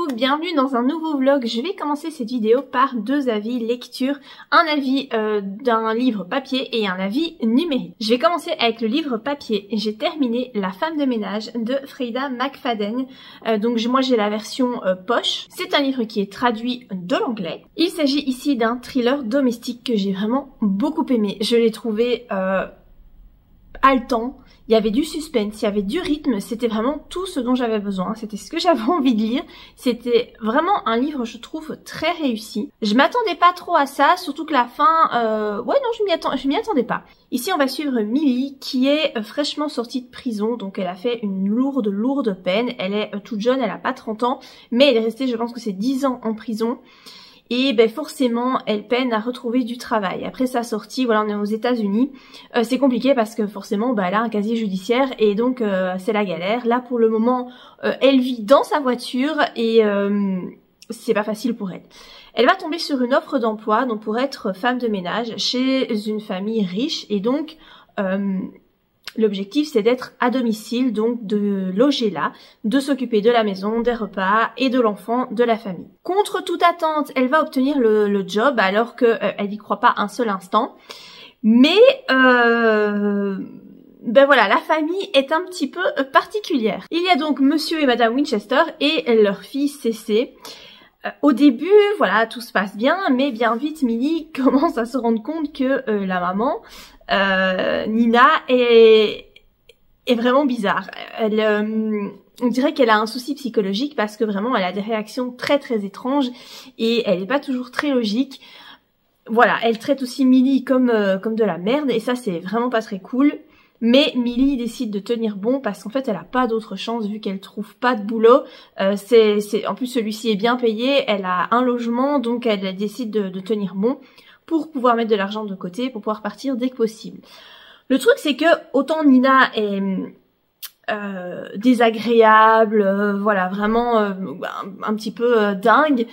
Coucou, bienvenue dans un nouveau vlog. Je vais commencer cette vidéo par deux avis lecture, un avis d'un livre papier et un avis numérique. Je vais commencer avec le livre papier. J'ai terminé La femme de ménage de Freida McFadden. Moi j'ai la version poche. C'est un livre qui est traduit de l'anglais. Il s'agit ici d'un thriller domestique que j'ai vraiment beaucoup aimé. Je l'ai trouvé haletant. Il y avait du suspense, il y avait du rythme, c'était vraiment tout ce dont j'avais besoin, c'était ce que j'avais envie de lire. C'était vraiment un livre, je trouve, très réussi. Je m'attendais pas trop à ça, surtout que la fin... Ouais, non, je m'y attendais pas. Ici, on va suivre Millie, qui est fraîchement sortie de prison, donc elle a fait une lourde peine. Elle est toute jeune, elle a pas 30 ans, mais elle est restée, je pense que c'est 10 ans en prison. Et forcément, elle peine à retrouver du travail. Après sa sortie, voilà, on est aux États-Unis. C'est compliqué parce que forcément, elle a un casier judiciaire et donc c'est la galère. Là, pour le moment, elle vit dans sa voiture et c'est pas facile pour elle. Elle va tomber sur une offre d'emploi donc pour être femme de ménage chez une famille riche et donc l'objectif c'est d'être à domicile, donc de loger là, de s'occuper de la maison, des repas et de l'enfant de la famille. Contre toute attente, elle va obtenir le job alors qu'elle n'y croit pas un seul instant. Mais voilà, la famille est un petit peu particulière. Il y a donc Monsieur et Madame Winchester et leur fille Cécé. Au début, voilà, tout se passe bien, mais bien vite, Millie commence à se rendre compte que la maman, Nina, est vraiment bizarre. On dirait qu'elle a un souci psychologique parce que vraiment, elle a des réactions très étranges et elle n'est pas toujours très logique. Voilà, elle traite aussi Millie comme de la merde et ça, c'est vraiment pas très cool. Mais Millie décide de tenir bon parce qu'en fait elle a pas d'autre chance vu qu'elle trouve pas de boulot. En plus celui-ci est bien payé, elle a un logement donc elle décide de tenir bon pour pouvoir mettre de l'argent de côté pour pouvoir partir dès que possible. Le truc c'est que autant Nina est désagréable, voilà vraiment un petit peu dingue,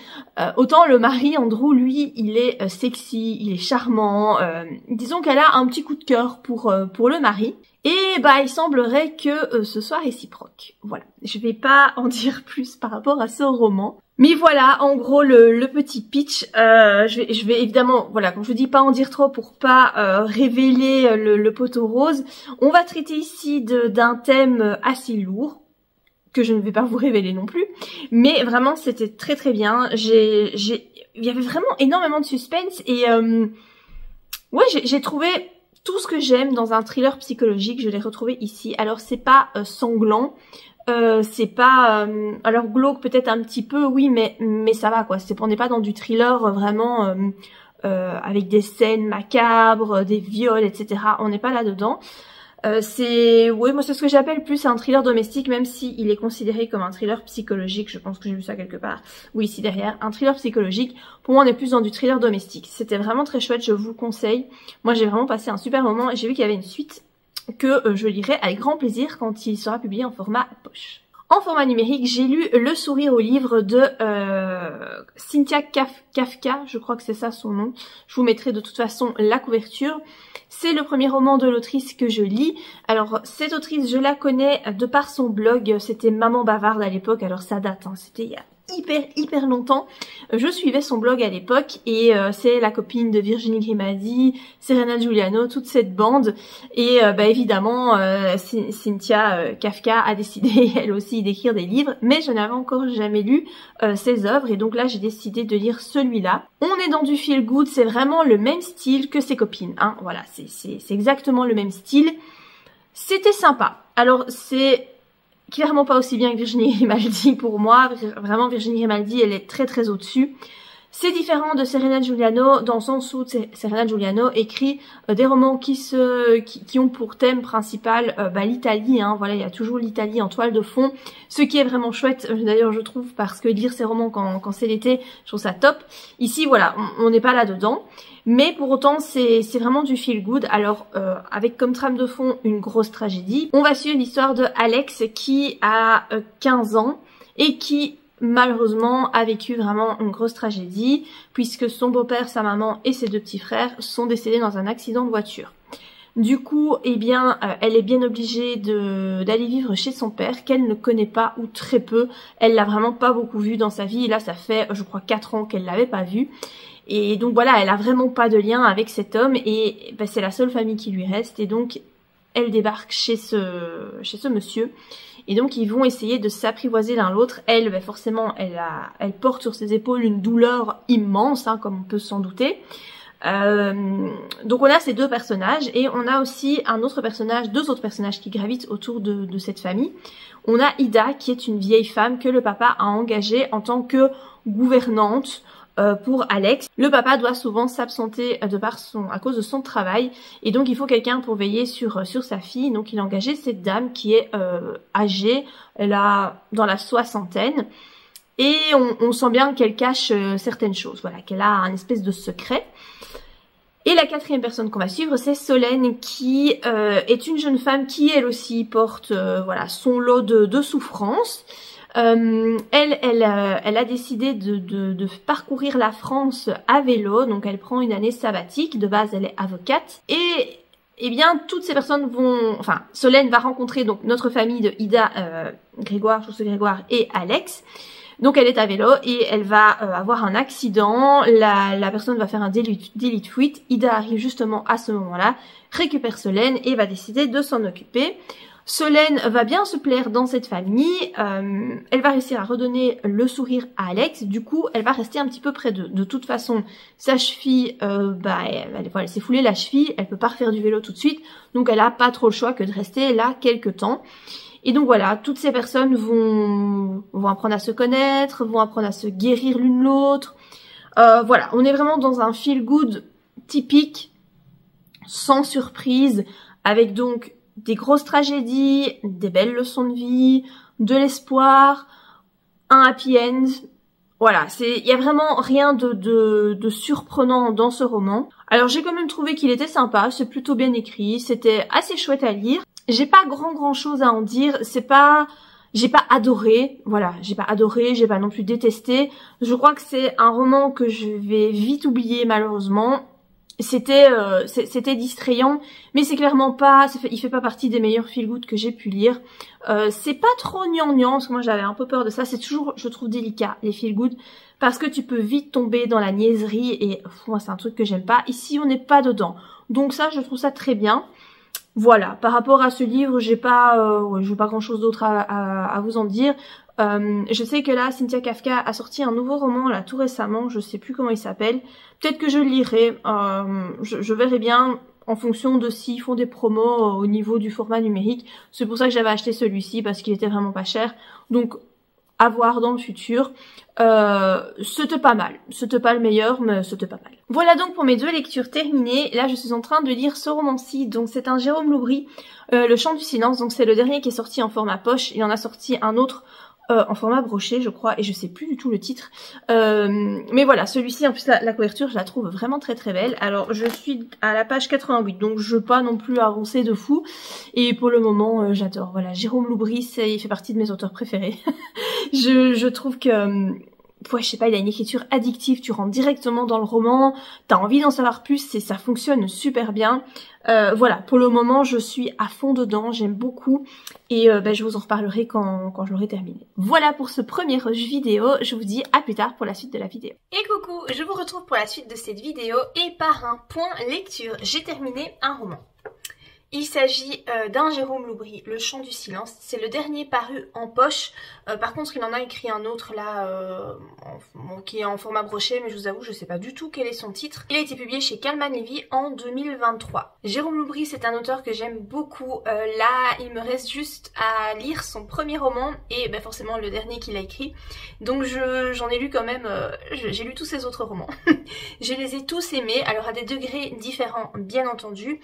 autant le mari Andrew lui il est sexy, il est charmant, disons qu'elle a un petit coup de cœur pour le mari et il semblerait que ce soit réciproque. Voilà, je vais pas en dire plus par rapport à ce roman. Mais voilà, en gros, le petit pitch, je vais évidemment, voilà, comme je vous dis, pas en dire trop pour pas révéler le poteau rose. On va traiter ici d'un thème assez lourd, que je ne vais pas vous révéler non plus. Mais vraiment, c'était très bien. Il y avait vraiment énormément de suspense et ouais, j'ai trouvé tout ce que j'aime dans un thriller psychologique, je l'ai retrouvé ici. Alors, c'est pas sanglant. C'est pas alors glauque peut-être un petit peu oui mais ça va quoi, on n'est pas dans du thriller vraiment avec des scènes macabres, des viols etc, on n'est pas là dedans. Moi c'est ce que j'appelle plus un thriller domestique même si il est considéré comme un thriller psychologique, je pense que j'ai vu ça quelque part, oui ici derrière, un thriller psychologique, pour moi on est plus dans du thriller domestique. C'était vraiment très chouette, je vous le conseille, moi j'ai vraiment passé un super moment et j'ai vu qu'il y avait une suite que je lirai avec grand plaisir quand il sera publié en format poche. En format numérique, j'ai lu Le sourire au livre de Cynthia Kafka, je crois que c'est ça son nom. Je vous mettrai de toute façon la couverture. C'est le premier roman de l'autrice que je lis. Alors cette autrice, je la connais de par son blog, c'était Maman Bavarde à l'époque, alors ça date, hein, c'était il y a hyper longtemps. Je suivais son blog à l'époque et c'est la copine de Virginie Grimaldi, Serena Giuliano, toute cette bande et évidemment Cynthia Kafka a décidé elle aussi d'écrire des livres mais je n'avais encore jamais lu ses œuvres et donc là j'ai décidé de lire celui-là. On est dans du feel good, c'est vraiment le même style que ses copines, hein. Voilà, c'est exactement le même style. C'était sympa. Alors c'est clairement pas aussi bien que Virginie Grimaldi pour moi. Vraiment, Virginie Grimaldi, elle est très au-dessus. C'est différent de Serena Giuliano dans le sens où Serena Giuliano écrit des romans qui ont pour thème principal l'Italie. Hein, voilà, il y a toujours l'Italie en toile de fond. Ce qui est vraiment chouette, d'ailleurs, je trouve, parce que lire ces romans quand c'est l'été, je trouve ça top. Ici, voilà, on n'est pas là-dedans. Mais pour autant, c'est vraiment du feel good. Alors, avec comme trame de fond une grosse tragédie. On va suivre l'histoire de Alex qui a 15 ans et qui malheureusement a vécu vraiment une grosse tragédie puisque son beau-père, sa maman et ses deux petits frères sont décédés dans un accident de voiture. Du coup, eh bien, elle est bien obligée d'aller vivre chez son père, qu'elle ne connaît pas ou très peu. Elle l'a vraiment pas beaucoup vu dans sa vie. Et là, ça fait, je crois, 4 ans qu'elle l'avait pas vu. Et donc voilà, elle a vraiment pas de lien avec cet homme. Et ben, c'est la seule famille qui lui reste. Et donc, elle débarque chez ce monsieur. Et donc, ils vont essayer de s'apprivoiser l'un l'autre. Elle, ben, forcément, elle porte sur ses épaules une douleur immense, hein, comme on peut s'en douter. Donc on a ces deux personnages et on a aussi deux autres personnages qui gravitent autour de cette famille. On a Ida qui est une vieille femme que le papa a engagée en tant que gouvernante pour Alex. Le papa doit souvent s'absenter à cause de son travail et donc il faut quelqu'un pour veiller sur sa fille. Donc il a engagé cette dame qui est âgée, elle a dans la soixantaine. Et on sent bien qu'elle cache certaines choses, voilà, qu'elle a un espèce de secret. Et la quatrième personne qu'on va suivre, c'est Solène, qui est une jeune femme qui, elle aussi, porte voilà, son lot de souffrances. Elle a décidé de parcourir la France à vélo, donc elle prend une année sabbatique. De base, elle est avocate. Et eh bien, toutes ces personnes enfin, Solène va rencontrer donc notre famille de Ida, Grégoire, José Grégoire et Alex. Donc elle est à vélo et elle va avoir un accident, la personne va faire un délit de fuite, Ida arrive justement à ce moment-là, récupère Solène et va décider de s'en occuper. Solène va bien se plaire dans cette famille, elle va réussir à redonner le sourire à Alex, du coup elle va rester un petit peu près d'eux. De toute façon, sa cheville, elle s'est foulée la cheville, elle peut pas refaire du vélo tout de suite, donc elle a pas trop le choix que de rester là quelques temps. Et donc voilà, toutes ces personnes vont apprendre à se connaître, vont apprendre à se guérir l'une l'autre. Voilà, on est vraiment dans un feel good typique, sans surprise, avec donc des grosses tragédies, des belles leçons de vie, de l'espoir, un happy end. Voilà, il y a vraiment rien de surprenant dans ce roman. Alors j'ai quand même trouvé qu'il était sympa, c'est plutôt bien écrit, c'était assez chouette à lire. J'ai pas grand chose à en dire, j'ai pas adoré, voilà, j'ai pas non plus détesté. Je crois que c'est un roman que je vais vite oublier malheureusement. C'était distrayant, mais c'est clairement pas, il fait pas partie des meilleurs feel good que j'ai pu lire. C'est pas trop gnangnan, parce que moi j'avais un peu peur de ça. C'est toujours, je trouve, délicat les feel good, parce que tu peux vite tomber dans la niaiserie et moi c'est un truc que j'aime pas. Ici on n'est pas dedans, donc ça je trouve ça très bien. Voilà, par rapport à ce livre, j'ai pas grand chose d'autre à vous en dire. Je sais que là, Cynthia Kafka a sorti un nouveau roman là tout récemment, je sais plus comment il s'appelle. Peut-être que je le lirai, je verrai bien en fonction de s'ils font des promos au niveau du format numérique. C'est pour ça que j'avais acheté celui-ci, parce qu'il était vraiment pas cher. Donc, à voir dans le futur. C'était pas mal. C'était pas le meilleur, mais c'était pas mal. Voilà donc pour mes deux lectures terminées. Là, je suis en train de lire ce roman-ci. Donc, c'est un Jérôme Loubry, Le Chant du Silence. Donc, c'est le dernier qui est sorti en format poche. Il en a sorti un autre en format broché, je crois, et je sais plus du tout le titre. Mais voilà, celui-ci, en plus, la couverture, je la trouve vraiment très très belle. Alors, je suis à la page 88, donc je veux pas non plus avancer de fou. Et pour le moment, j'adore. Voilà, Jérôme Loubry, il fait partie de mes auteurs préférés. Je trouve que... ouais, je sais pas, il a une écriture addictive, tu rentres directement dans le roman, t'as envie d'en savoir plus, ça fonctionne super bien. Voilà, pour le moment, je suis à fond dedans, j'aime beaucoup, et je vous en reparlerai quand je l'aurai terminé. Voilà pour ce premier rush vidéo, je vous dis à plus tard pour la suite de la vidéo. Et coucou, je vous retrouve pour la suite de cette vidéo, et par un point lecture, j'ai terminé un roman. Il s'agit d'un Jérôme Loubry, Le Chant du Silence. C'est le dernier paru en poche. Par contre, il en a écrit un autre là, qui est en format broché, mais je vous avoue, je sais pas du tout quel est son titre. Il a été publié chez Calman Levy en 2023. Jérôme Loubry, c'est un auteur que j'aime beaucoup. Là, il me reste juste à lire son premier roman et forcément le dernier qu'il a écrit. Donc j'en ai lu quand même, j'ai lu tous ses autres romans. Je les ai tous aimés, alors à des degrés différents, bien entendu.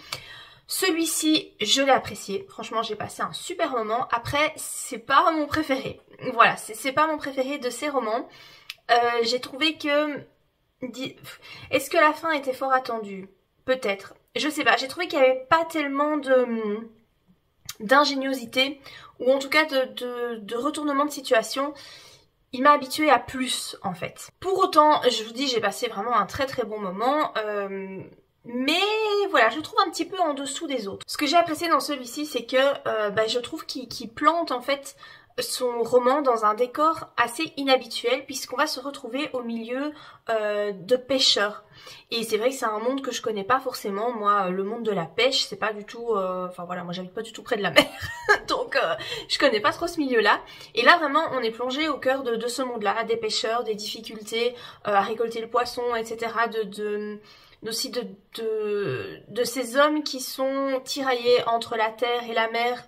Celui-ci, je l'ai apprécié. Franchement, j'ai passé un super moment. Après, c'est pas mon préféré. Voilà, c'est pas mon préféré de ces romans. J'ai trouvé que... Est-ce que la fin était fort attendue? Peut-être. Je sais pas. J'ai trouvé qu'il n'y avait pas tellement d'ingéniosité, ou en tout cas de retournement de situation. Il m'a habituée à plus, en fait. Pour autant, je vous dis, j'ai passé vraiment un très très bon moment. Mais voilà, je le trouve un petit peu en dessous des autres. Ce que j'ai apprécié dans celui-ci, c'est que je trouve qu'il plante en fait son roman dans un décor assez inhabituel, puisqu'on va se retrouver au milieu de pêcheurs. Et c'est vrai que c'est un monde que je connais pas forcément. Moi, le monde de la pêche, c'est pas du tout... Enfin voilà, moi j'habite pas du tout près de la mer, donc je connais pas trop ce milieu-là. Et là vraiment, on est plongé au cœur de ce monde-là, des pêcheurs, des difficultés à récolter le poisson, etc. Aussi de ces hommes qui sont tiraillés entre la terre et la mer.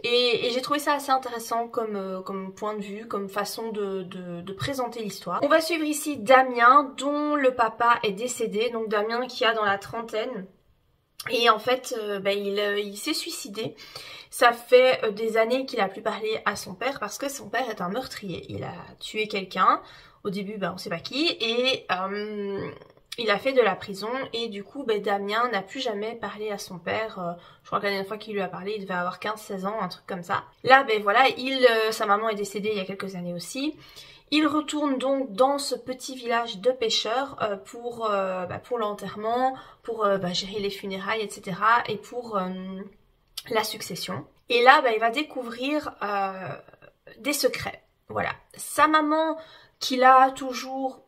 Et j'ai trouvé ça assez intéressant comme point de vue, comme façon de présenter l'histoire. On va suivre ici Damien, dont le papa est décédé, donc Damien qui a dans la trentaine. Et en fait, il s'est suicidé. Ça fait des années qu'il a plus parlé à son père parce que son père est un meurtrier. Il a tué quelqu'un, au début on sait pas qui, et... il a fait de la prison et du coup Damien n'a plus jamais parlé à son père. Je crois que la dernière fois qu'il lui a parlé il devait avoir 15-16 ans, un truc comme ça. Là voilà, sa maman est décédée il y a quelques années aussi. Il retourne donc dans ce petit village de pêcheurs pour l'enterrement, pour gérer les funérailles, etc. et pour la succession. Et là il va découvrir des secrets. Voilà, sa maman qu'il a toujours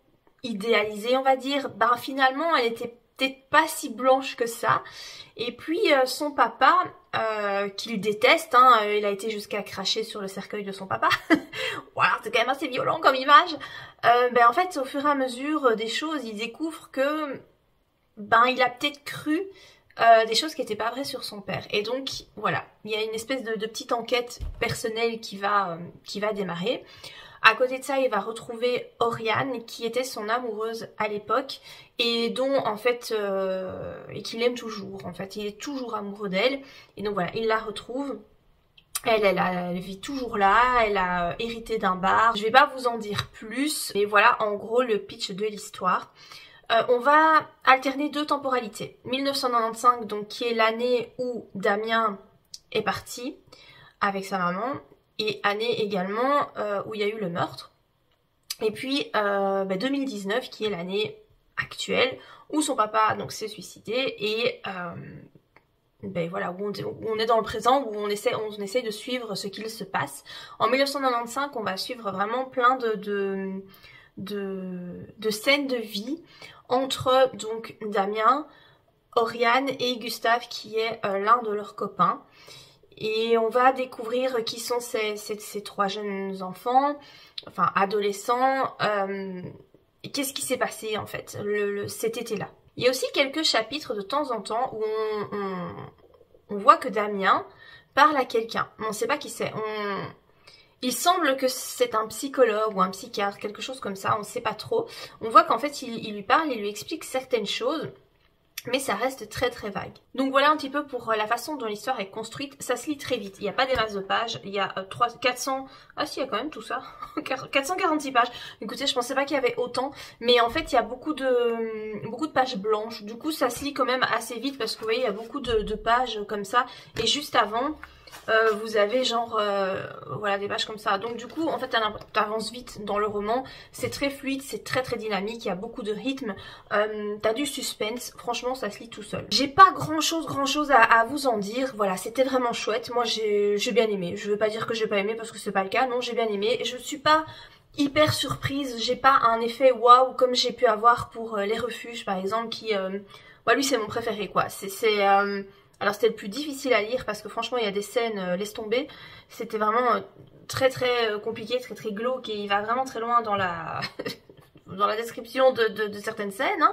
idéalisée, on va dire, finalement elle était peut-être pas si blanche que ça. Et puis son papa, qu'il déteste, il a été jusqu'à cracher sur le cercueil de son papa. Voilà, c'est quand même assez violent comme image. En fait, au fur et à mesure des choses, il découvre que il a peut-être cru des choses qui n'étaient pas vraies sur son père. Et donc voilà, il y a une espèce de petite enquête personnelle qui va démarrer. À côté de ça, il va retrouver Oriane, qui était son amoureuse à l'époque, et dont, en fait, et qu'il aime toujours, en fait. Il est toujours amoureux d'elle, et donc voilà, il la retrouve. Elle vit toujours là, elle a hérité d'un bar. Je vais pas vous en dire plus, mais voilà, en gros, le pitch de l'histoire. On va alterner deux temporalités. 1995, donc, qui est l'année où Damien est parti avec sa maman, et année également où il y a eu le meurtre. Et puis 2019 qui est l'année actuelle où son papa donc s'est suicidé et voilà, où on est dans le présent, où on essaie de suivre ce qu'il se passe. En 1995, on va suivre vraiment plein de scènes de vie entre donc Damien, Oriane et Gustave qui est l'un de leurs copains. Et on va découvrir qui sont ces trois jeunes enfants, enfin adolescents, et qu'est-ce qui s'est passé en fait cet été-là. Il y a aussi quelques chapitres de temps en temps où on voit que Damien parle à quelqu'un, mais on ne sait pas qui c'est. Il semble que c'est un psychologue ou un psychiatre, quelque chose comme ça, on ne sait pas trop. On voit qu'en fait il lui parle, il lui explique certaines choses, mais ça reste très très vague. Donc voilà un petit peu pour la façon dont l'histoire est construite. Ça se lit très vite, il n'y a pas des masses de pages, il y a 400... Ah si, il y a quand même tout ça, 446 pages. Écoutez, je pensais pas qu'il y avait autant, mais en fait il y a beaucoup de pages blanches. Du coup ça se lit quand même assez vite parce que vous voyez il y a beaucoup de pages comme ça. Et juste avant... vous avez genre voilà des pages comme ça, donc du coup en fait t'avances vite dans le roman, c'est très fluide, c'est très très dynamique, il y a beaucoup de rythme, t'as du suspense, franchement ça se lit tout seul. J'ai pas grand chose à vous en dire, voilà c'était vraiment chouette, moi j'ai bien aimé, je veux pas dire que j'ai pas aimé parce que c'est pas le cas, non j'ai bien aimé, je suis pas hyper surprise, j'ai pas un effet waouh comme j'ai pu avoir pour Les Refuges par exemple qui, lui c'est mon préféré quoi, alors c'était le plus difficile à lire parce que franchement il y a des scènes, laisse tomber, c'était vraiment très très compliqué, très très glauque et il va vraiment très loin dans la dans la description de certaines scènes.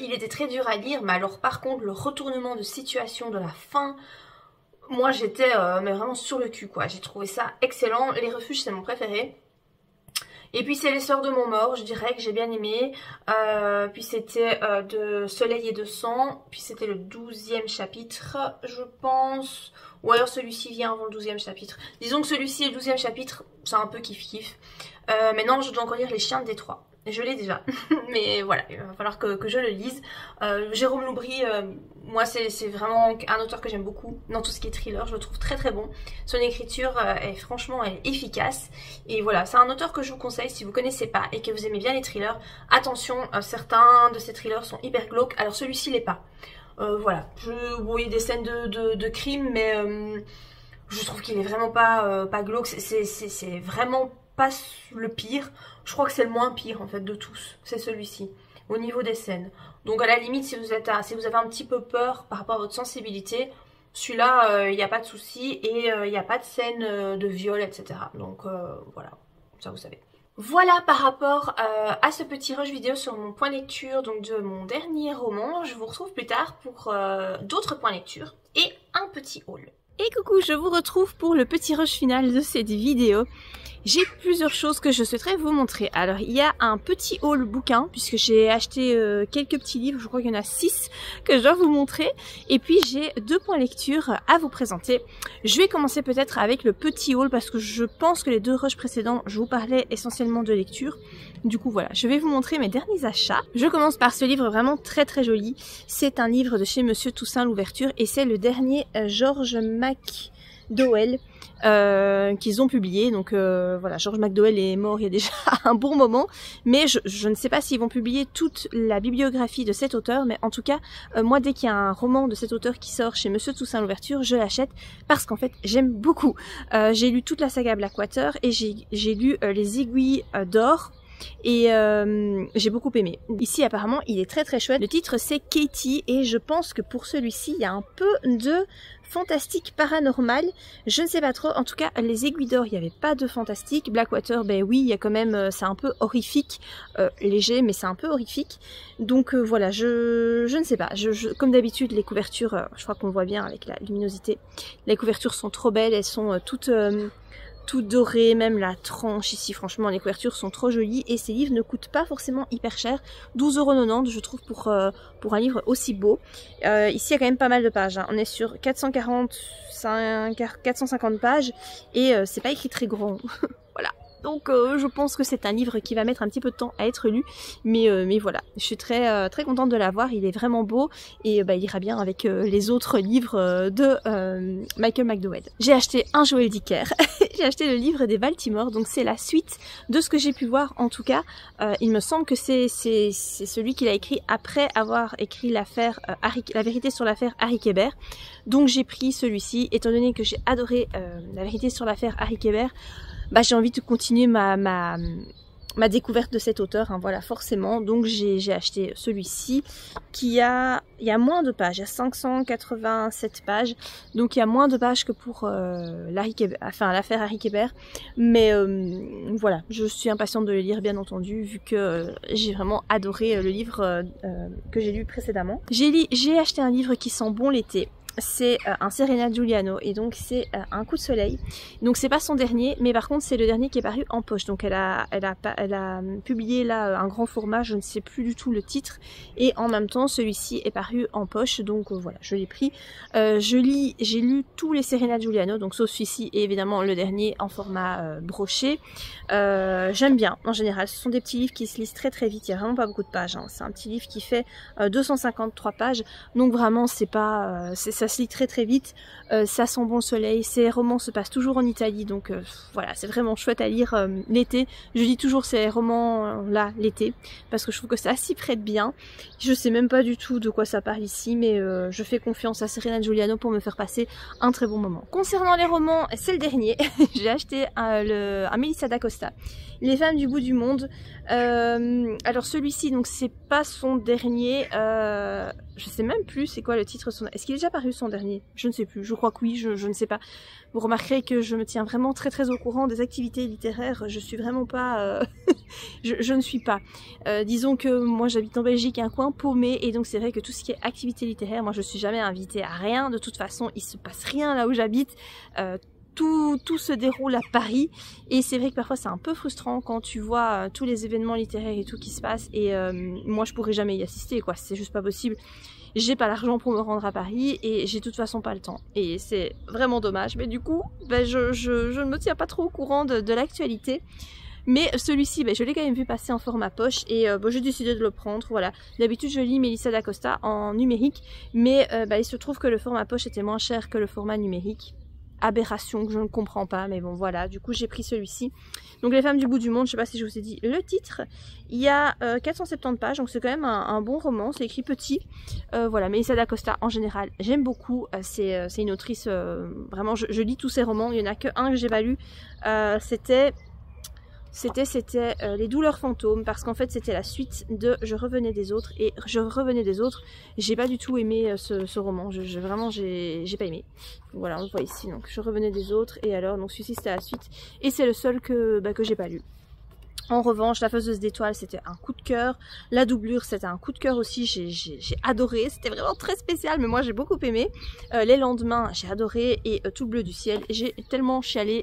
Il était très dur à lire, mais alors par contre le retournement de situation de la fin, moi j'étais mais vraiment sur le cul quoi, j'ai trouvé ça excellent. Les Refuges c'est mon préféré. Et puis c'est Les Sœurs de Montmort, je dirais que j'ai bien aimé. Puis c'était de Soleil et de Sang. Puis c'était le 12e chapitre, je pense. Ou alors celui-ci vient avant le 12e chapitre. Disons que celui-ci et le 12e chapitre, c'est un peu kiff-kiff. Maintenant, je dois encore lire Les Chiens de Détroit. je l'ai déjà, mais voilà, il va falloir que je le lise. Jérôme Loubry, moi c'est vraiment un auteur que j'aime beaucoup dans tout ce qui est thriller, je le trouve très très bon. Son écriture est franchement efficace, et voilà, c'est un auteur que je vous conseille si vous connaissez pas et que vous aimez bien les thrillers. Attention, certains de ces thrillers sont hyper glauques, alors celui-ci l'est pas. Voilà, bon, il y a des scènes de crime, mais je trouve qu'il est vraiment pas glauque, c'est vraiment pas le pire. Je crois que c'est le moins pire en fait de tous, c'est celui-ci, au niveau des scènes. Donc à la limite, si vous avez un petit peu peur par rapport à votre sensibilité, celui-là, il n'y a pas de souci, et il n'y a pas de scène de viol, etc. Donc voilà, ça vous savez. Voilà par rapport à ce petit rush vidéo sur mon point lecture donc de mon dernier roman. Je vous retrouve plus tard pour d'autres points lecture et un petit haul. Et coucou, je vous retrouve pour le petit rush final de cette vidéo. J'ai plusieurs choses que je souhaiterais vous montrer. Alors il y a un petit haul bouquin puisque j'ai acheté quelques petits livres, je crois qu'il y en a 6 que je dois vous montrer. Et puis j'ai 2 points lecture à vous présenter. Je vais commencer peut-être avec le petit haul parce que je pense que les 2 rushs précédents je vous parlais essentiellement de lecture. Du coup voilà, je vais vous montrer mes derniers achats. Je commence par ce livre vraiment très très joli. C'est un livre de chez Monsieur Toussaint Louverture et c'est le dernier George MacDowell qu'ils ont publié. Donc voilà, George MacDowell est mort il y a déjà un bon moment, mais je ne sais pas s'ils vont publier toute la bibliographie de cet auteur, mais en tout cas moi dès qu'il y a un roman de cet auteur qui sort chez Monsieur Toussaint Louverture, je l'achète parce qu'en fait j'aime beaucoup. J'ai lu toute la saga Blackwater et j'ai lu Les Aiguilles d'Or. Et j'ai beaucoup aimé. Ici apparemment il est très très chouette. Le titre c'est Katie et je pense que pour celui-ci il y a un peu de fantastique paranormal. Je ne sais pas trop. En tout cas Les Aiguilles d'Or il n'y avait pas de fantastique. Blackwater ben oui il y a quand même, c'est un peu horrifique, léger mais c'est un peu horrifique. Donc voilà, je ne sais pas. Comme d'habitude les couvertures, je crois qu'on voit bien avec la luminosité. Les couvertures sont trop belles, elles sont toutes doré, même la tranche ici, franchement les couvertures sont trop jolies et ces livres ne coûtent pas forcément hyper cher, 12,90 € je trouve pour un livre aussi beau. Ici il y a quand même pas mal de pages, hein. On est sur 450 pages et c'est pas écrit très grand. Voilà. Donc je pense que c'est un livre qui va mettre un petit peu de temps à être lu, mais voilà, je suis très contente de l'avoir, il est vraiment beau et il ira bien avec les autres livres de Michael McDowell. J'ai acheté un Joël Dicker, j'ai acheté le livre des Baltimore, donc c'est la suite de ce que j'ai pu voir en tout cas. Il me semble que c'est celui qu'il a écrit après avoir écrit l'affaire La vérité sur l'affaire Harry Kéber. Donc j'ai pris celui-ci, étant donné que j'ai adoré La vérité sur l'affaire Harry Kéber. Bah, j'ai envie de continuer ma découverte de cet auteur, hein, voilà, forcément. Donc j'ai acheté celui-ci il y a moins de pages, il y a 587 pages, donc il y a moins de pages que pour l'affaire Harry Kéber, mais voilà, je suis impatiente de le lire bien entendu, vu que j'ai vraiment adoré le livre que j'ai lu précédemment. J'ai acheté un livre qui sent bon l'été. C'est un Serena Giuliano et donc c'est Un coup de soleil. Donc c'est pas son dernier, mais par contre c'est le dernier qui est paru en poche. Donc elle a publié là un grand format, je ne sais plus du tout le titre, et en même temps celui-ci est paru en poche. Donc voilà, je l'ai pris. J'ai lu tous les Serena Giuliano, donc sauf celui-ci et évidemment le dernier en format broché. J'aime bien en général. Ce sont des petits livres qui se lisent très très vite. Il y a vraiment pas beaucoup de pages, hein. C'est un petit livre qui fait 253 pages. Donc vraiment c'est pas ça se lit très très vite, ça sent bon le soleil, ces romans se passent toujours en Italie, donc voilà, c'est vraiment chouette à lire l'été. Je lis toujours ces romans là l'été, parce que je trouve que ça s'y prête bien. Je sais même pas du tout de quoi ça parle ici, mais je fais confiance à Serena Giuliano pour me faire passer un très bon moment. Concernant les romans, c'est le dernier, j'ai acheté un Melissa d'Acosta, Les femmes du bout du monde. Alors celui-ci, donc c'est pas son dernier, je sais même plus c'est quoi le titre. Est-ce qu'il est déjà paru son dernier? Je ne sais plus, je crois que oui, je ne sais pas. Vous remarquerez que je me tiens vraiment très très au courant des activités littéraires, je suis vraiment pas... je ne suis pas. Disons que moi j'habite en Belgique, un coin paumé, et donc c'est vrai que tout ce qui est activité littéraire, moi je suis jamais invitée à rien, de toute façon il se passe rien là où j'habite. Tout se déroule à Paris et c'est vrai que parfois c'est un peu frustrant quand tu vois tous les événements littéraires et tout qui se passent, et moi je pourrais jamais y assister quoi, c'est juste pas possible. J'ai pas l'argent pour me rendre à Paris et j'ai de toute façon pas le temps et c'est vraiment dommage, mais du coup ben, je ne me tiens pas trop au courant de l'actualité. Mais celui-ci, je l'ai quand même vu passer en format poche et j'ai décidé de le prendre. Voilà. D'habitude, je lis Melissa d'Acosta en numérique, mais il se trouve que le format poche était moins cher que le format numérique. Aberration que je ne comprends pas, mais bon voilà, du coup j'ai pris celui-ci. Donc Les femmes du bout du monde, je sais pas si je vous ai dit le titre. Il y a 470 pages, donc c'est quand même un bon roman, c'est écrit petit. Voilà, Melissa d'Acosta en général, j'aime beaucoup. C'est une autrice, vraiment, je lis tous ses romans, il y en a que un que j'ai pas lu. C'était Les douleurs fantômes, parce qu'en fait c'était la suite de Je revenais des autres, et Je revenais des autres, j'ai pas du tout aimé ce roman, vraiment j'ai pas aimé. Voilà, on le voit ici, donc Je revenais des autres, et alors donc celui-ci c'était la suite, et c'est le seul que j'ai pas lu. En revanche, La faiseuse d'étoiles, c'était un coup de cœur. La doublure, c'était un coup de cœur aussi. J'ai adoré. C'était vraiment très spécial, mais moi, j'ai beaucoup aimé. Les lendemains, j'ai adoré. Et Tout bleu du ciel, j'ai tellement chialé.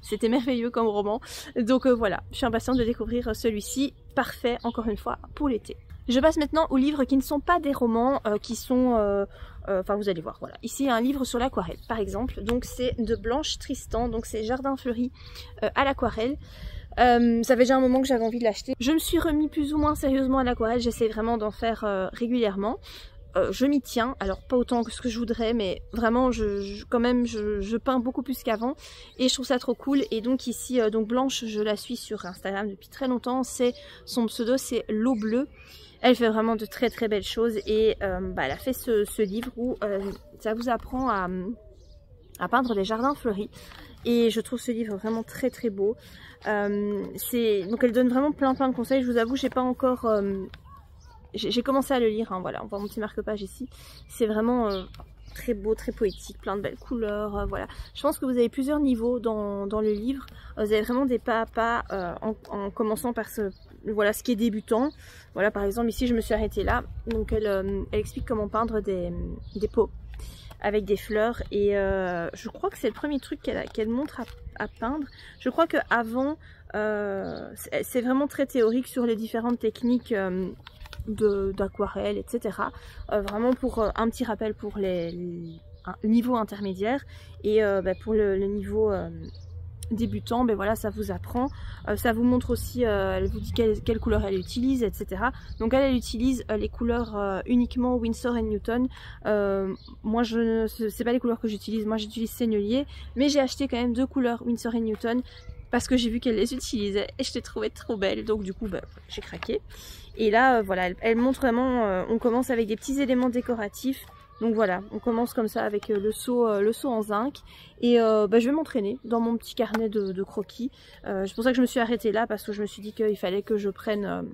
C'était merveilleux comme roman. Donc voilà, je suis impatiente de découvrir celui-ci. Parfait, encore une fois, pour l'été. Je passe maintenant aux livres qui ne sont pas des romans, qui sont... Enfin, vous allez voir, voilà. Ici, un livre sur l'aquarelle, par exemple. Donc, c'est de Blanche Tristan. Donc, c'est Jardin fleuri à l'aquarelle. Ça fait déjà un moment que j'avais envie de l'acheter. Je me suis remis plus ou moins sérieusement à l'aquarelle, j'essaie vraiment d'en faire régulièrement. Je m'y tiens, alors pas autant que ce que je voudrais, mais vraiment quand même je peins beaucoup plus qu'avant et je trouve ça trop cool. Et donc ici, donc Blanche, je la suis sur Instagram depuis très longtemps, son pseudo c'est L'eau bleue. Elle fait vraiment de très très belles choses et elle a fait ce livre où ça vous apprend à peindre des jardins fleuris. Et je trouve ce livre vraiment très très beau. Donc elle donne vraiment plein de conseils. Je vous avoue, j'ai pas encore... j'ai commencé à le lire, hein, voilà, on voit mon petit marque-page ici. C'est vraiment très beau, très poétique, plein de belles couleurs, voilà. Je pense que vous avez plusieurs niveaux dans le livre. Vous avez vraiment des pas à pas en commençant par voilà, ce qui est débutant. Voilà, par exemple, ici je me suis arrêtée là. Donc elle explique comment peindre des pots avec des fleurs et je crois que c'est le premier truc qu'elle montre à peindre. Je crois qu'avant c'est vraiment très théorique sur les différentes techniques d'aquarelle, etc. Vraiment pour un petit rappel pour les niveaux intermédiaires et pour le niveau débutant, voilà, ça vous apprend, ça vous montre aussi, elle vous dit quelle couleur elle utilise, etc. Donc elle utilise les couleurs uniquement Winsor & Newton. Moi c'est pas les couleurs que j'utilise, moi j'utilise Sennelier, mais j'ai acheté quand même 2 couleurs Winsor & Newton parce que j'ai vu qu'elle les utilisait et je les trouvais trop belles, donc du coup j'ai craqué. Et là voilà, elle montre vraiment, on commence avec des petits éléments décoratifs. Donc voilà, on commence comme ça avec le seau en zinc et je vais m'entraîner dans mon petit carnet de croquis. C'est pour ça que je me suis arrêtée là parce que je me suis dit qu'il fallait que je prenne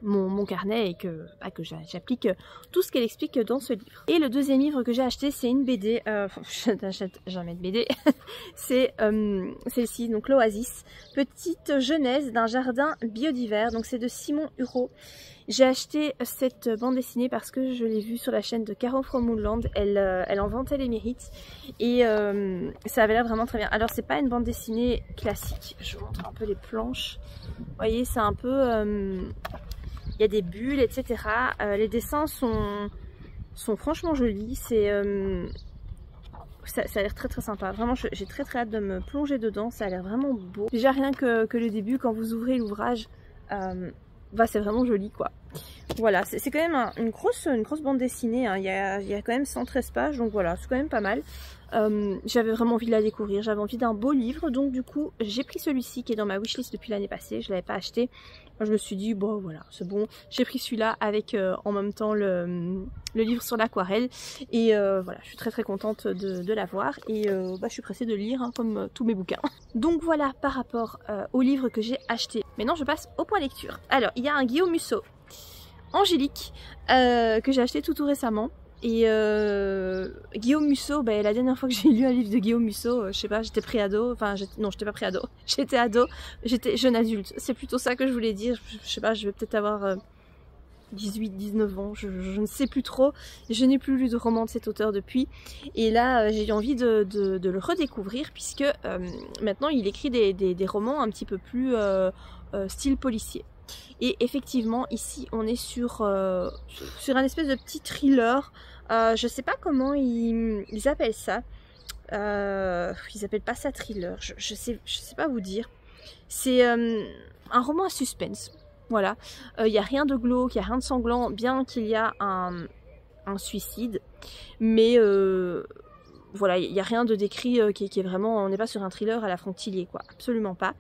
mon carnet et que j'applique tout ce qu'elle explique dans ce livre. Et le deuxième livre que j'ai acheté, c'est une BD, je n'achète jamais de BD, c'est celle-ci, donc l'Oasis, petite genèse d'un jardin biodivers, donc c'est de Simon Hureau. J'ai acheté cette bande dessinée parce que je l'ai vue sur la chaîne de Caro from Moonland, elle en vantait les mérites et ça avait l'air vraiment très bien. Alors c'est pas une bande dessinée classique, je vous montre un peu les planches, vous voyez c'est un peu... il y a des bulles, etc. Les dessins sont franchement jolis. Ça a l'air très sympa. Vraiment, j'ai très hâte de me plonger dedans. Ça a l'air vraiment beau. Déjà rien que le début, quand vous ouvrez l'ouvrage, c'est vraiment joli quoi. Voilà, c'est quand même une grosse bande dessinée. Hein. Il y a quand même 113 pages, donc voilà, c'est quand même pas mal. J'avais vraiment envie de la découvrir, j'avais envie d'un beau livre, donc du coup j'ai pris celui-ci qui est dans ma wishlist depuis l'année passée, je l'avais pas acheté. Je me suis dit bon voilà c'est bon, j'ai pris celui-là avec en même temps le livre sur l'aquarelle et voilà, je suis très contente de l'avoir et je suis pressée de lire hein, comme tous mes bouquins. Donc voilà par rapport au livre que j'ai acheté. Maintenant je passe au point lecture. Alors il y a un Guillaume Musso Angélique que j'ai acheté tout récemment. Et Guillaume Musso, la dernière fois que j'ai lu un livre de Guillaume Musso, je sais pas, j'étais pré-ado, enfin non j'étais pas pré-ado, j'étais ado, j'étais jeune adulte, c'est plutôt ça que je voulais dire, je sais pas, je vais peut-être avoir 18-19 ans, je ne sais plus trop, je n'ai plus lu de roman de cet auteur depuis, et là j'ai eu envie de le redécouvrir puisque maintenant il écrit des romans un petit peu plus style policier. Et effectivement ici on est sur un espèce de petit thriller, je sais pas comment ils appellent ça, ils appellent pas ça thriller, je sais pas vous dire. C'est un roman à suspense. Voilà, il n'y a rien de glauque, il n'y a rien de sanglant, bien qu'il y a un suicide. Mais voilà, il n'y a rien de décrit qui est vraiment... On n'est pas sur un thriller à la Frontilier, quoi. Absolument pas.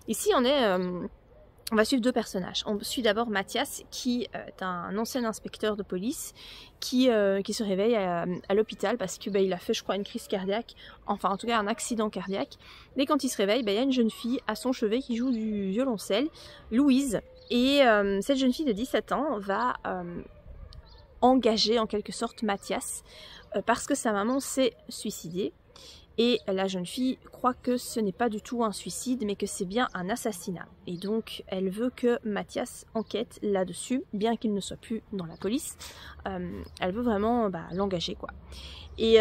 Ici, on va suivre deux personnages. On suit d'abord Mathias, qui est un ancien inspecteur de police, qui se réveille à l'hôpital parce que il a fait, je crois, une crise cardiaque, enfin en tout cas un accident cardiaque. Et quand il se réveille, il y a une jeune fille à son chevet qui joue du violoncelle, Louise. Et cette jeune fille de 17 ans va engager en quelque sorte Mathias parce que sa maman s'est suicidée. Et la jeune fille croit que ce n'est pas du tout un suicide, mais que c'est bien un assassinat. Et donc, elle veut que Mathias enquête là-dessus, bien qu'il ne soit plus dans la police. Elle veut vraiment l'engager, quoi. Et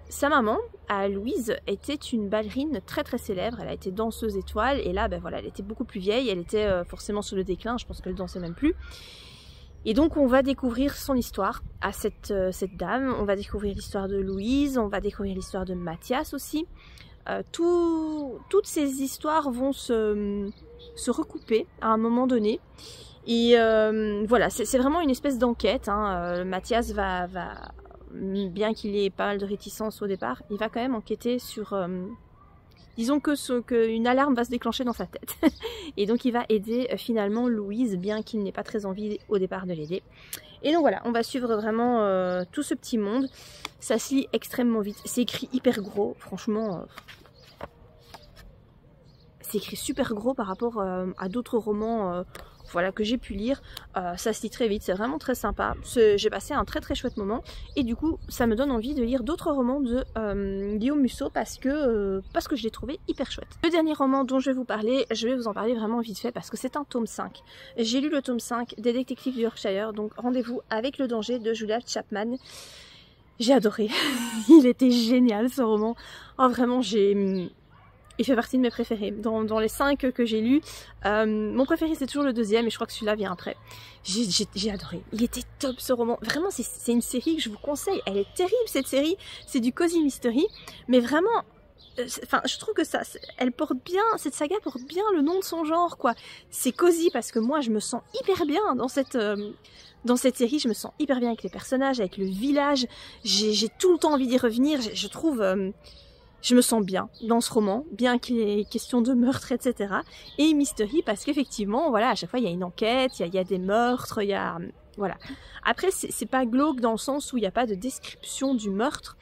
sa maman, à Louise, était une ballerine très très célèbre. Elle a été danseuse étoile. Et là, voilà, elle était beaucoup plus vieille. Elle était forcément sur le déclin. Je pense qu'elle dansait même plus. Et donc on va découvrir son histoire à cette dame, on va découvrir l'histoire de Louise, on va découvrir l'histoire de Mathias aussi. Toutes ces histoires vont se recouper à un moment donné. Et voilà, c'est vraiment une espèce d'enquête. Mathias va, bien qu'il ait pas mal de réticence au départ, il va quand même enquêter sur... disons qu'une alarme va se déclencher dans sa tête. Et donc il va aider finalement Louise, bien qu'il n'ait pas très envie au départ de l'aider. Et donc voilà, on va suivre vraiment tout ce petit monde. Ça se lit extrêmement vite. C'est écrit hyper gros, franchement. C'est écrit super gros par rapport à d'autres romans voilà, que j'ai pu lire. Ça se lit très vite, c'est vraiment très sympa. J'ai passé un très très chouette moment. Et du coup, ça me donne envie de lire d'autres romans de Guillaume Musso parce que je l'ai trouvé hyper chouette. Le dernier roman dont je vais vous parler, je vais vous en parler vraiment vite fait parce que c'est un tome 5. J'ai lu le tome 5 des Détectives du Yorkshire, donc Rendez-vous avec le danger de Julia Chapman. J'ai adoré. Il était génial ce roman. Oh vraiment, il fait partie de mes préférés. Dans les 5 que j'ai lus, mon préféré c'est toujours le deuxième et je crois que celui-là vient après. J'ai adoré. Il était top ce roman. Vraiment, c'est une série que je vous conseille. Elle est terrible cette série. C'est du cozy mystery. Mais vraiment, je trouve que elle porte bien, cette saga porte bien le nom de son genre, quoi. C'est cozy parce que moi je me sens hyper bien dans cette série. Je me sens hyper bien avec les personnages, avec le village. J'ai tout le temps envie d'y revenir. Je trouve... je me sens bien dans ce roman, bien qu'il y ait question de meurtre, etc. Et mystery, parce qu'effectivement, voilà, à chaque fois, il y a une enquête, il y a des meurtres, il y a... Voilà. Après, c'est pas glauque dans le sens où il n'y a pas de description du meurtre.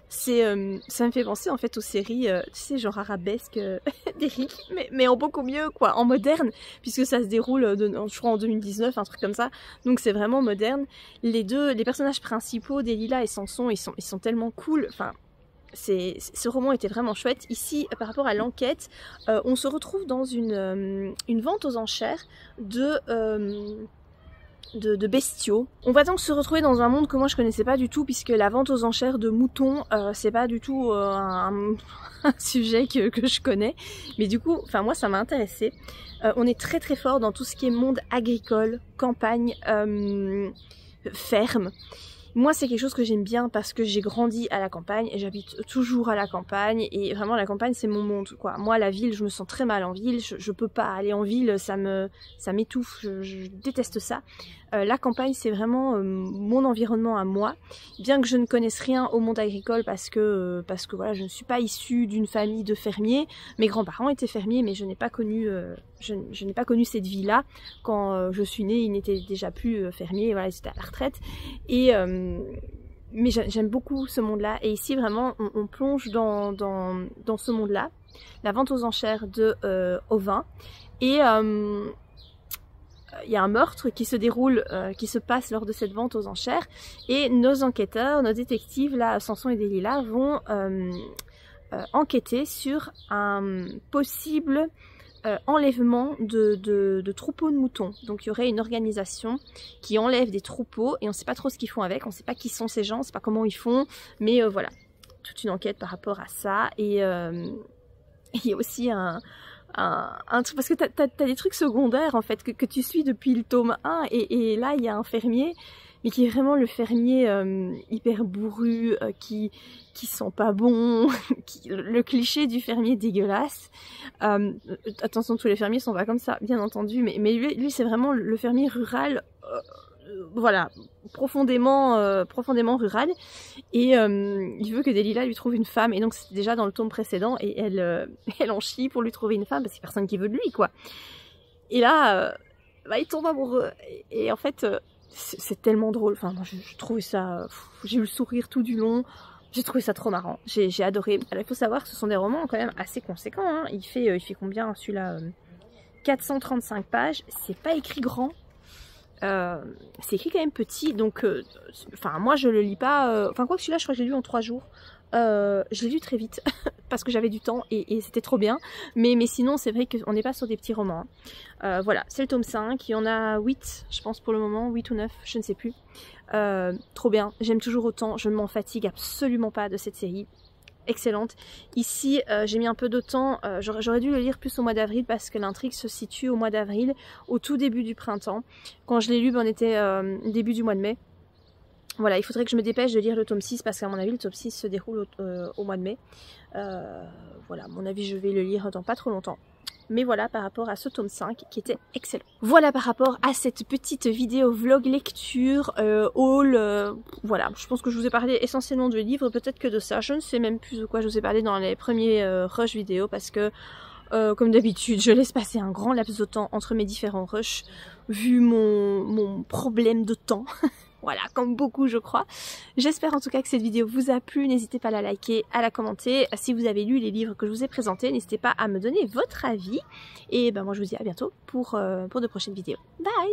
Ça me fait penser, en fait, aux séries, tu sais, genre arabesque d'Eric, mais en beaucoup mieux, quoi, en moderne, puisque ça se déroule, je crois, en 2019, un truc comme ça. Donc, c'est vraiment moderne. Les personnages principaux, Delilah et Samson, ils sont tellement cool, enfin... Ce roman était vraiment chouette. Ici, par rapport à l'enquête, on se retrouve dans une vente aux enchères de bestiaux. On va donc se retrouver dans un monde que moi je connaissais pas du tout, puisque la vente aux enchères de moutons, c'est pas du tout un sujet que je connais. Mais du coup, moi ça m'a intéressée. On est très très fort dans tout ce qui est monde agricole, campagne, ferme. Moi, c'est quelque chose que j'aime bien parce que j'ai grandi à la campagne et j'habite toujours à la campagne et vraiment la campagne c'est mon monde, quoi. Moi, la ville, je me sens très mal en ville, je peux pas aller en ville, ça m'étouffe, je déteste ça. La campagne, c'est vraiment mon environnement à moi, bien que je ne connaisse rien au monde agricole parce que voilà, je ne suis pas issue d'une famille de fermiers. Mes grands-parents étaient fermiers, mais je n'ai pas connu je n'ai pas connu cette vie-là. Quand je suis née, ils n'étaient déjà plus fermiers, voilà, ils étaient à la retraite. Et mais j'aime beaucoup ce monde-là. Et ici, vraiment, on plonge dans ce monde-là. La vente aux enchères de ovins. Et il y a un meurtre qui se déroule, qui se passe lors de cette vente aux enchères. Et nos enquêteurs, nos détectives, là, Samson et Delilah, vont enquêter sur un possible enlèvement de troupeaux de moutons. Donc il y aurait une organisation qui enlève des troupeaux et on ne sait pas trop ce qu'ils font avec, on ne sait pas qui sont ces gens, on ne sait pas comment ils font, mais voilà, toute une enquête par rapport à ça. Et il y a aussi un truc, parce que t'as des trucs secondaires en fait que tu suis depuis le tome 1 et là il y a un fermier mais qui est vraiment le fermier hyper bourru, qui sent pas bon, le cliché du fermier dégueulasse. Attention, tous les fermiers sont pas comme ça, bien entendu, mais lui c'est vraiment le fermier rural, voilà, profondément rural, et il veut que Delilah lui trouve une femme, et donc c'était déjà dans le tome précédent, et elle en chie pour lui trouver une femme, parce qu'il n'y a personne qui veut de lui, quoi. Et là, il tombe amoureux, et en fait, c'est tellement drôle, enfin, moi je trouvais ça, j'ai eu le sourire tout du long, j'ai trouvé ça trop marrant, j'ai adoré. Alors il faut savoir que ce sont des romans quand même assez conséquents, hein. Il fait combien celui-là, 435 pages, c'est pas écrit grand. C'est écrit quand même petit, donc enfin moi je le lis pas, enfin quoi que celui-là je crois que je l'ai lu en 3 jours, je l'ai lu très vite parce que j'avais du temps et c'était trop bien, mais sinon c'est vrai qu'on n'est pas sur des petits romans, hein. Voilà, c'est le tome 5, il y en a 8 je pense pour le moment, 8 ou 9, je ne sais plus. Trop bien, j'aime toujours autant, je ne m'en fatigue absolument pas de cette série. Excellente. Ici, j'ai mis un peu de temps, j'aurais dû le lire plus au mois d'avril parce que l'intrigue se situe au mois d'avril, au tout début du printemps. Quand je l'ai lu, on était début du mois de mai. Voilà, il faudrait que je me dépêche de lire le tome 6 parce qu'à mon avis, le tome 6 se déroule au mois de mai. Voilà, à mon avis, je vais le lire dans pas trop longtemps. Mais voilà par rapport à ce tome 5 qui était excellent. Voilà par rapport à cette petite vidéo vlog lecture, haul, voilà. Je pense que je vous ai parlé essentiellement de livres, peut-être que de ça. Je ne sais même plus de quoi je vous ai parlé dans les premiers rushs vidéo parce que, comme d'habitude, je laisse passer un grand laps de temps entre mes différents rushs, vu mon problème de temps. Voilà, comme beaucoup je crois. J'espère en tout cas que cette vidéo vous a plu. N'hésitez pas à la liker, à la commenter. Si vous avez lu les livres que je vous ai présentés, n'hésitez pas à me donner votre avis. Et ben moi je vous dis à bientôt pour de prochaines vidéos. Bye!